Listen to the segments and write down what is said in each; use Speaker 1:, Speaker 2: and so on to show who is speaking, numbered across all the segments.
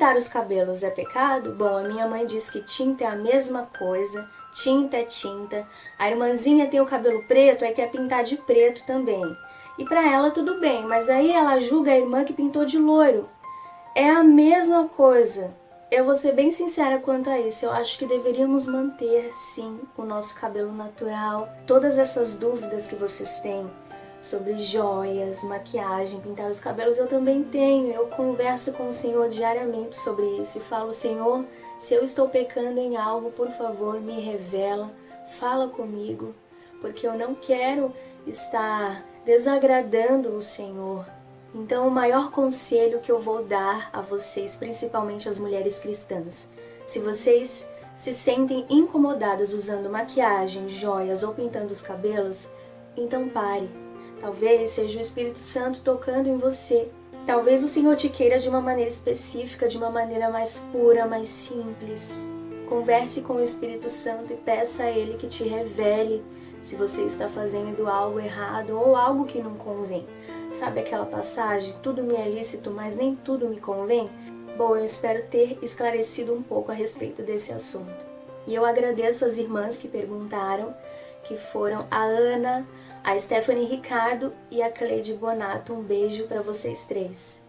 Speaker 1: pintar os cabelos é pecado? Bom, a minha mãe diz que tinta é a mesma coisa, tinta é tinta. A irmãzinha tem o cabelo preto, aí quer pintar de preto também. E pra ela tudo bem, mas aí ela julga a irmã que pintou de loiro. É a mesma coisa. Eu vou ser bem sincera quanto a isso. Eu acho que deveríamos manter, sim, o nosso cabelo natural. Todas essas dúvidas que vocês têm sobre joias, maquiagem, pintar os cabelos, eu também tenho. Eu converso com o Senhor diariamente sobre isso e falo: Senhor, se eu estou pecando em algo, por favor, me revela, fala comigo, porque eu não quero estar desagradando o Senhor. Então, o maior conselho que eu vou dar a vocês, principalmente as mulheres cristãs, se vocês se sentem incomodadas usando maquiagem, joias ou pintando os cabelos, então pare. Talvez seja o Espírito Santo tocando em você. Talvez o Senhor te queira de uma maneira específica, de uma maneira mais pura, mais simples. Converse com o Espírito Santo e peça a Ele que te revele se você está fazendo algo errado ou algo que não convém. Sabe aquela passagem, tudo me é lícito, mas nem tudo me convém? Bom, eu espero ter esclarecido um pouco a respeito desse assunto. E eu agradeço as irmãs que perguntaram, que foram a Ana, a Stephanie Ricardo e a Cleide Bonato. Um beijo para vocês três.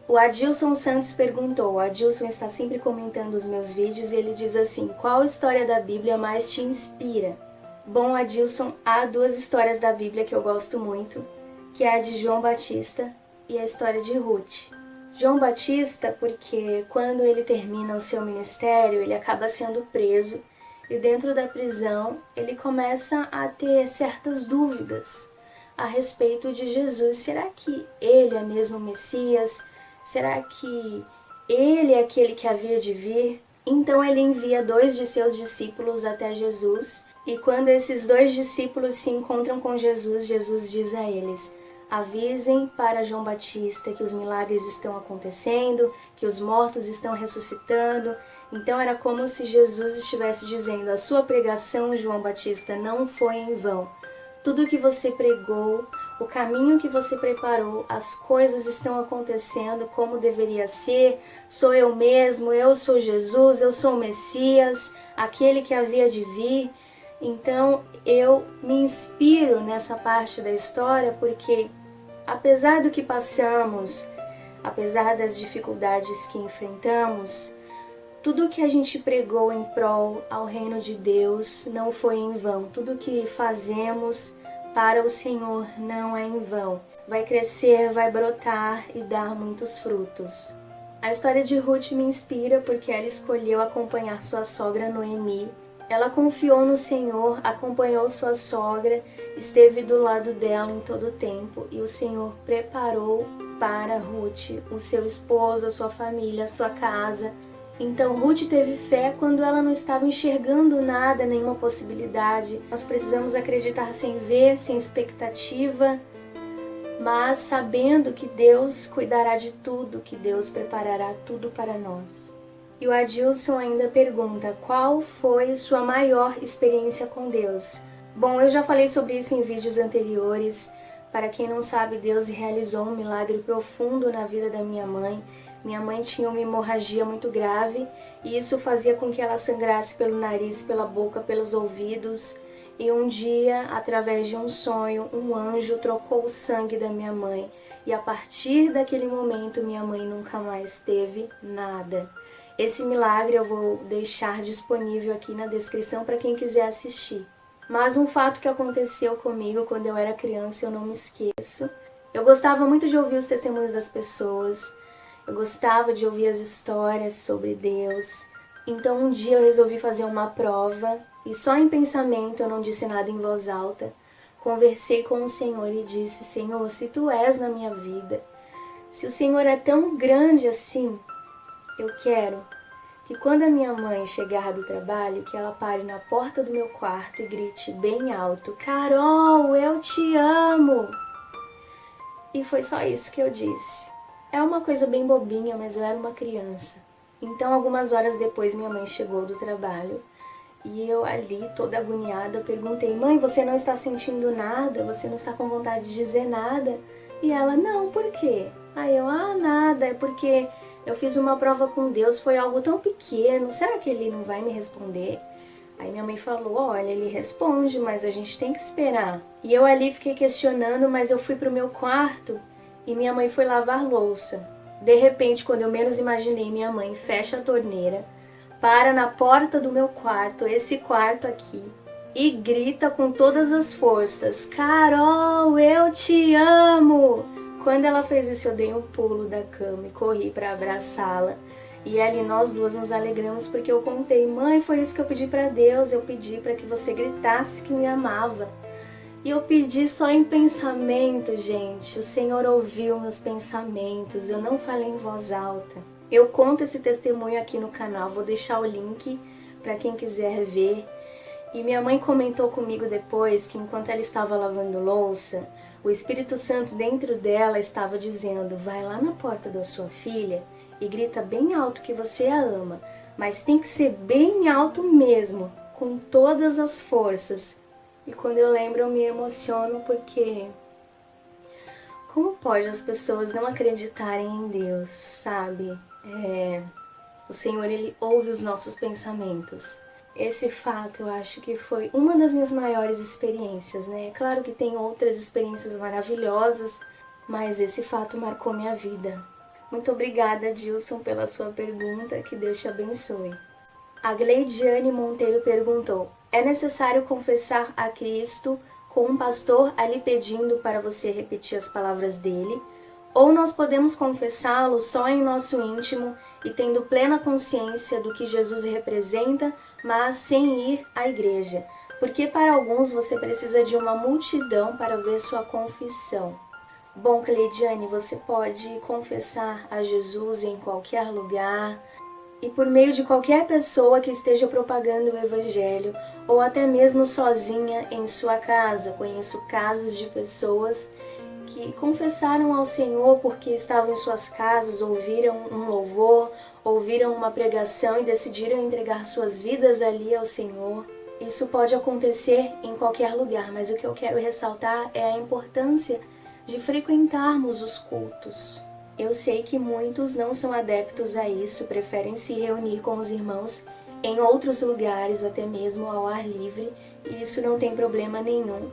Speaker 1: O Adilson Santos perguntou, o Adilson está sempre comentando os meus vídeos e ele diz assim: qual história da Bíblia mais te inspira? Bom, Adilson, há duas histórias da Bíblia que eu gosto muito, que é a de João Batista e a história de Ruth. João Batista, porque quando ele termina o seu ministério, ele acaba sendo preso e dentro da prisão ele começa a ter certas dúvidas a respeito de Jesus. Será que ele é mesmo o Messias? Será que ele é aquele que havia de vir? Então ele envia 2 de seus discípulos até Jesus e quando esses 2 discípulos se encontram com Jesus, Jesus diz a eles: avisem para João Batista que os milagres estão acontecendo, que os mortos estão ressuscitando. Então era como se Jesus estivesse dizendo: a sua pregação, João Batista, não foi em vão. Tudo que você pregou, o caminho que você preparou, as coisas estão acontecendo como deveria ser. Sou eu mesmo, eu sou Jesus, eu sou o Messias, aquele que havia de vir. Então eu me inspiro nessa parte da história porque, apesar do que passamos, apesar das dificuldades que enfrentamos, tudo que a gente pregou em prol ao reino de Deus não foi em vão. Tudo que fazemos para o Senhor não é em vão. Vai crescer, vai brotar e dar muitos frutos. A história de Ruth me inspira porque ela escolheu acompanhar sua sogra Noemi. Ela confiou no Senhor, acompanhou sua sogra, esteve do lado dela em todo o tempo e o Senhor preparou para Ruth o seu esposo, a sua família, a sua casa. Então Ruth teve fé quando ela não estava enxergando nada, nenhuma possibilidade. Nós precisamos acreditar sem ver, sem expectativa, mas sabendo que Deus cuidará de tudo, que Deus preparará tudo para nós. E o Adilson ainda pergunta: qual foi sua maior experiência com Deus? Bom, eu já falei sobre isso em vídeos anteriores. Para quem não sabe, Deus realizou um milagre profundo na vida da minha mãe. Minha mãe tinha uma hemorragia muito grave e isso fazia com que ela sangrasse pelo nariz, pela boca, pelos ouvidos. E um dia, através de um sonho, um anjo trocou o sangue da minha mãe. E a partir daquele momento, minha mãe nunca mais teve nada. Esse milagre eu vou deixar disponível aqui na descrição para quem quiser assistir. Mas um fato que aconteceu comigo quando eu era criança, eu não me esqueço. Eu gostava muito de ouvir os testemunhos das pessoas. Eu gostava de ouvir as histórias sobre Deus. Então um dia eu resolvi fazer uma prova e só em pensamento, eu não disse nada em voz alta. Conversei com o Senhor e disse: Senhor, se Tu és na minha vida, se o Senhor é tão grande assim, eu quero que quando a minha mãe chegar do trabalho, que ela pare na porta do meu quarto e grite bem alto: Carol, eu te amo! E foi só isso que eu disse. É uma coisa bem bobinha, mas eu era uma criança. Então, algumas horas depois, minha mãe chegou do trabalho e eu ali, toda agoniada, perguntei: mãe, você não está sentindo nada? Você não está com vontade de dizer nada? E ela: não, por quê? Aí eu: nada, é porque Eu fiz uma prova com Deus, foi algo tão pequeno, será que Ele não vai me responder? Aí minha mãe falou, olha, Ele responde, mas a gente tem que esperar. E eu ali fiquei questionando, mas eu fui pro meu quarto e minha mãe foi lavar louça. De repente, quando eu menos imaginei, minha mãe fecha a torneira, para na porta do meu quarto, esse quarto aqui, e grita com todas as forças, Carol, eu te amo! Quando ela fez isso, eu dei um pulo da cama e corri para abraçá-la. E ali nós duas nos alegramos porque eu contei, mãe, foi isso que eu pedi para Deus, eu pedi para que você gritasse que me amava. E eu pedi só em pensamento, gente. O Senhor ouviu meus pensamentos, eu não falei em voz alta. Eu conto esse testemunho aqui no canal, vou deixar o link para quem quiser ver. E minha mãe comentou comigo depois que enquanto ela estava lavando louça, o Espírito Santo dentro dela estava dizendo, vai lá na porta da sua filha e grita bem alto que você a ama, mas tem que ser bem alto mesmo, com todas as forças. E quando eu lembro eu me emociono porque como pode as pessoas não acreditarem em Deus, sabe? O Senhor, Ele ouve os nossos pensamentos. Esse fato eu acho que foi uma das minhas maiores experiências, né? É claro que tem outras experiências maravilhosas, mas esse fato marcou minha vida. Muito obrigada, Dilson, pela sua pergunta, que Deus te abençoe. A Gleidiane Monteiro perguntou, é necessário confessar a Cristo com um pastor ali pedindo para você repetir as palavras dele? Ou nós podemos confessá-lo só em nosso íntimo e tendo plena consciência do que Jesus representa, mas sem ir à igreja? Porque para alguns você precisa de uma multidão para ver sua confissão. Bom, Cleidiane, você pode confessar a Jesus em qualquer lugar e por meio de qualquer pessoa que esteja propagando o Evangelho ou até mesmo sozinha em sua casa. Conheço casos de pessoas que confessaram ao Senhor porque estavam em suas casas, ouviram um louvor, ouviram uma pregação e decidiram entregar suas vidas ali ao Senhor. Isso pode acontecer em qualquer lugar, mas o que eu quero ressaltar é a importância de frequentarmos os cultos. Eu sei que muitos não são adeptos a isso, preferem se reunir com os irmãos em outros lugares, até mesmo ao ar livre, e isso não tem problema nenhum.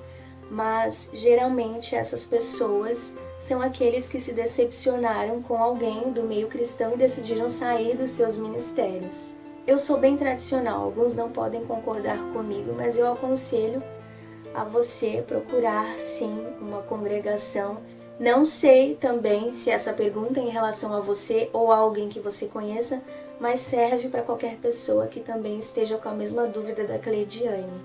Speaker 1: Mas geralmente essas pessoas são aqueles que se decepcionaram com alguém do meio cristão e decidiram sair dos seus ministérios. Eu sou bem tradicional, alguns não podem concordar comigo, mas eu aconselho a você procurar sim uma congregação. Não sei também se essa pergunta é em relação a você ou a alguém que você conheça, mas serve para qualquer pessoa que também esteja com a mesma dúvida da Cleidiane.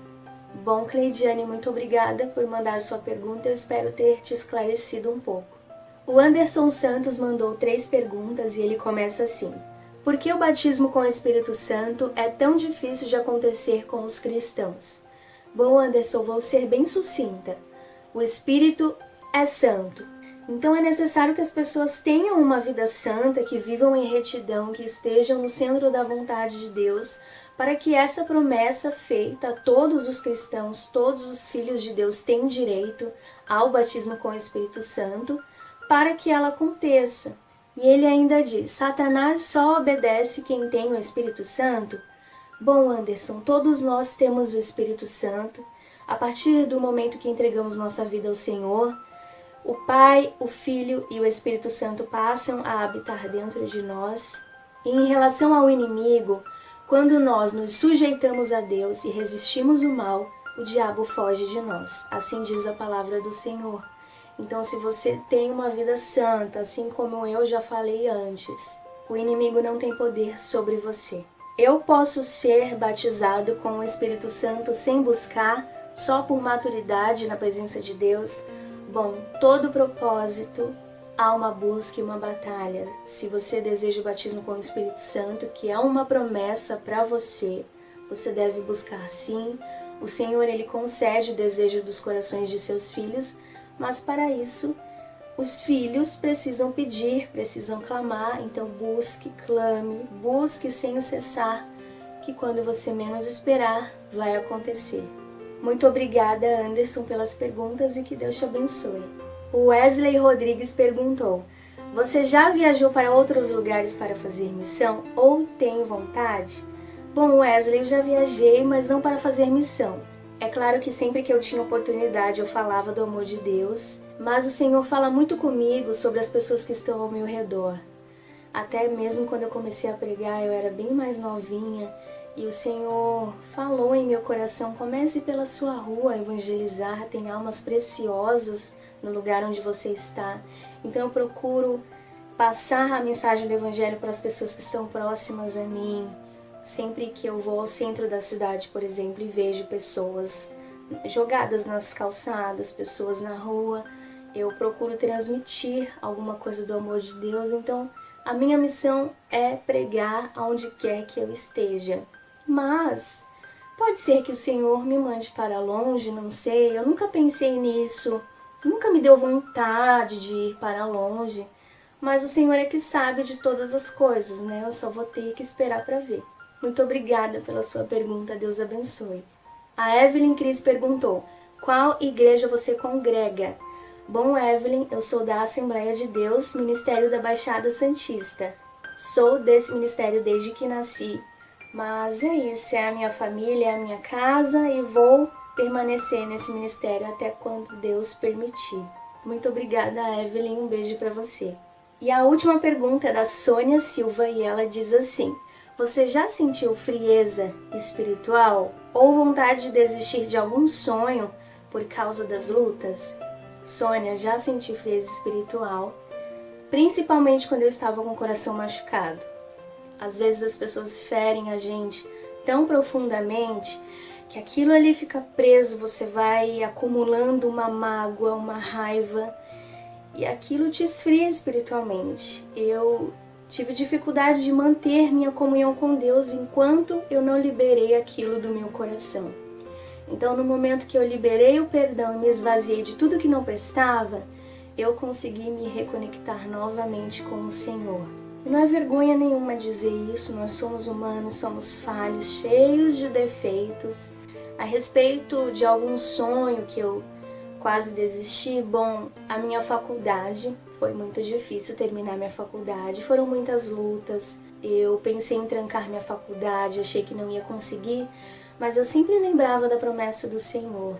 Speaker 1: Bom, Cleidiane, muito obrigada por mandar sua pergunta, eu espero ter te esclarecido um pouco. O Anderson Santos mandou 3 perguntas e ele começa assim. Por que o batismo com o Espírito Santo é tão difícil de acontecer com os cristãos? Bom, Anderson, vou ser bem sucinta. O Espírito é santo. Então é necessário que as pessoas tenham uma vida santa, que vivam em retidão, que estejam no centro da vontade de Deus, para que essa promessa feita a todos os cristãos, todos os filhos de Deus têm direito ao batismo com o Espírito Santo, para que ela aconteça. E ele ainda diz, Satanás só obedece quem tem o Espírito Santo? Bom, Anderson, todos nós temos o Espírito Santo. A partir do momento que entregamos nossa vida ao Senhor, o Pai, o Filho e o Espírito Santo passam a habitar dentro de nós. E em relação ao inimigo, quando nós nos sujeitamos a Deus e resistimos o mal, o diabo foge de nós. Assim diz a palavra do Senhor. Então, se você tem uma vida santa, assim como eu já falei antes, o inimigo não tem poder sobre você. Eu posso ser batizado com o Espírito Santo sem buscar, só por maturidade na presença de Deus? Bom, todo propósito há uma busca e uma batalha. Se você deseja o batismo com o Espírito Santo, que é uma promessa para você, você deve buscar sim. O Senhor, Ele concede o desejo dos corações de seus filhos, mas para isso os filhos precisam pedir, precisam clamar, então busque, clame, busque sem cessar, que quando você menos esperar, vai acontecer. Muito obrigada, Anderson, pelas perguntas e que Deus te abençoe. O Wesley Rodrigues perguntou, Você já viajou para outros lugares para fazer missão ou tem vontade? Bom, Wesley, eu já viajei, mas não para fazer missão. É claro que sempre que eu tinha oportunidade eu falava do amor de Deus, mas o Senhor fala muito comigo sobre as pessoas que estão ao meu redor. Até mesmo quando eu comecei a pregar, eu era bem mais novinha e o Senhor falou em meu coração: comece pela sua rua a evangelizar, tem almas preciosas no lugar onde você está. Então eu procuro passar a mensagem do Evangelho para as pessoas que estão próximas a mim. Sempre que eu vou ao centro da cidade, por exemplo, e vejo pessoas jogadas nas calçadas, pessoas na rua, eu procuro transmitir alguma coisa do amor de Deus. Então, a minha missão é pregar aonde quer que eu esteja. Mas pode ser que o Senhor me mande para longe, não sei. Eu nunca pensei nisso, nunca me deu vontade de ir para longe. Mas o Senhor é que sabe de todas as coisas, né? Eu só vou ter que esperar para ver. Muito obrigada pela sua pergunta, Deus abençoe. A Evelyn Cris perguntou: qual igreja você congrega? Bom, Evelyn, eu sou da Assembleia de Deus, Ministério da Baixada Santista. Sou desse ministério desde que nasci, mas é isso, é a minha família, é a minha casa e vou permanecer nesse ministério até quando Deus permitir. Muito obrigada, Evelyn, um beijo para você. E a última pergunta é da Sônia Silva e ela diz assim: você já sentiu frieza espiritual ou vontade de desistir de algum sonho por causa das lutas? Sônia, já senti frieza espiritual, principalmente quando eu estava com o coração machucado. Às vezes as pessoas ferem a gente tão profundamente que aquilo ali fica preso, você vai acumulando uma mágoa, uma raiva, e aquilo te esfria espiritualmente. Eu tive dificuldade de manter minha comunhão com Deus enquanto eu não liberei aquilo do meu coração. Então, no momento que eu liberei o perdão e me esvaziei de tudo que não prestava, eu consegui me reconectar novamente com o Senhor. E não é vergonha nenhuma dizer isso, nós somos humanos, somos falhos, cheios de defeitos. A respeito de algum sonho que eu quase desisti, bom, a minha faculdade, foi muito difícil terminar minha faculdade, foram muitas lutas. Eu pensei em trancar minha faculdade, achei que não ia conseguir, mas eu sempre lembrava da promessa do Senhor,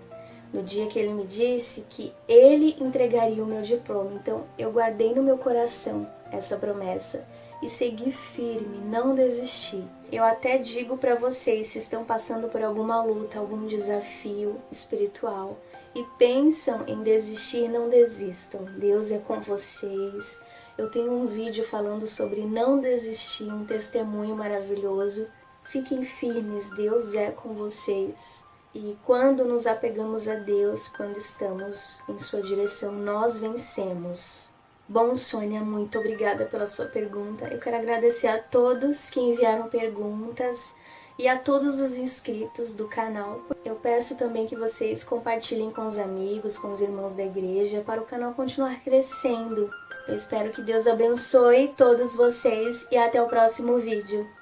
Speaker 1: no dia que Ele me disse que Ele entregaria o meu diploma. Então eu guardei no meu coração essa promessa e segui firme, não desisti. Eu até digo para vocês, se estão passando por alguma luta, algum desafio espiritual e pensam em desistir, não desistam. Deus é com vocês. Eu tenho um vídeo falando sobre não desistir, um testemunho maravilhoso. Fiquem firmes, Deus é com vocês. E quando nos apegamos a Deus, quando estamos em sua direção, nós vencemos. Bom, Sônia, muito obrigada pela sua pergunta. Eu quero agradecer a todos que enviaram perguntas e a todos os inscritos do canal. Eu peço também que vocês compartilhem com os amigos, com os irmãos da igreja, para o canal continuar crescendo. Eu espero que Deus abençoe todos vocês e até o próximo vídeo.